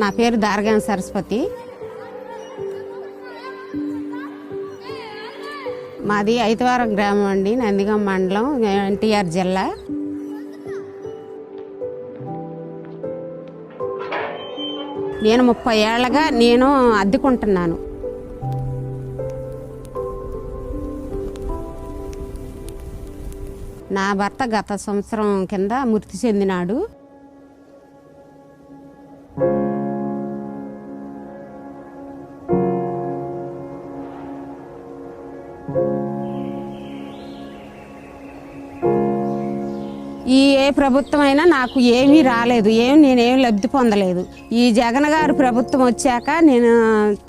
నా పేరు దారగాని సరస్వతి. మాది ఐతవారం గ్రామం అండి, నందిగాం మండలం, ఎన్టీఆర్ జిల్లా. నేను 30 ఏళ్ళగా నేను అద్దెకుంటున్నాను. నా భర్త గత సంవత్సరం కింద మృతి చెందినాడు. ఏ ప్రభుత్వం అయినా నాకు ఏమీ రాలేదు, నేనేం లబ్ధి పొందలేదు. ఈ జగన్ గారు ప్రభుత్వం వచ్చాక నేను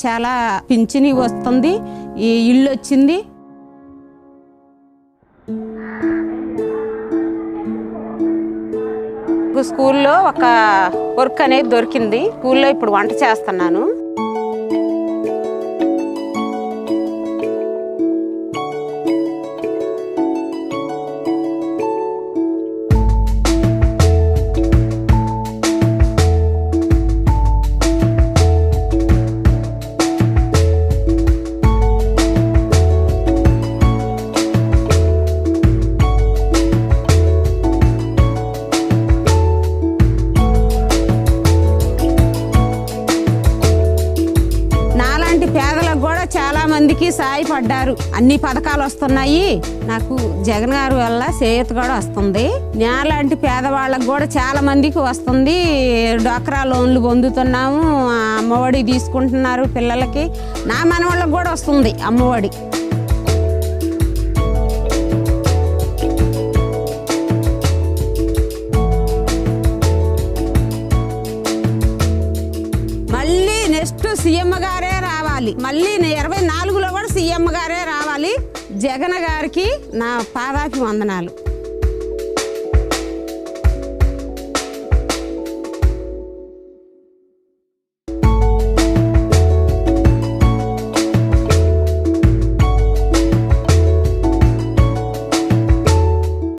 చాలా పింఛని వస్తుంది, ఈ ఇల్లు వచ్చింది. స్కూల్లో ఒక వర్క్ అనేది దొరికింది. స్కూల్లో ఇప్పుడు వంట చేస్తున్నాను. పేదలకు కూడా చాలా మందికి సాయపడ్డారు. అన్ని పథకాలు వస్తున్నాయి. నాకు జగన్ గారి వల్ల చేయూత కూడా వస్తుంది. నాలాంటి పేదవాళ్ళకు కూడా చాలా మందికి వస్తుంది. డ్వాక్రా లోన్లు పొందుతున్నాము, అమ్మఒడి తీసుకుంటున్నారు పిల్లలకి. నా మనవాళ్ళకి కూడా వస్తుంది అమ్మఒడి. మళ్ళీ నెక్స్ట్ సీఎం గారే రావాలి. మళ్ళీ 24లో కూడా సీఎం గారే రావాలి. జగన్ గారికి నా పాదాభి వందనాలు.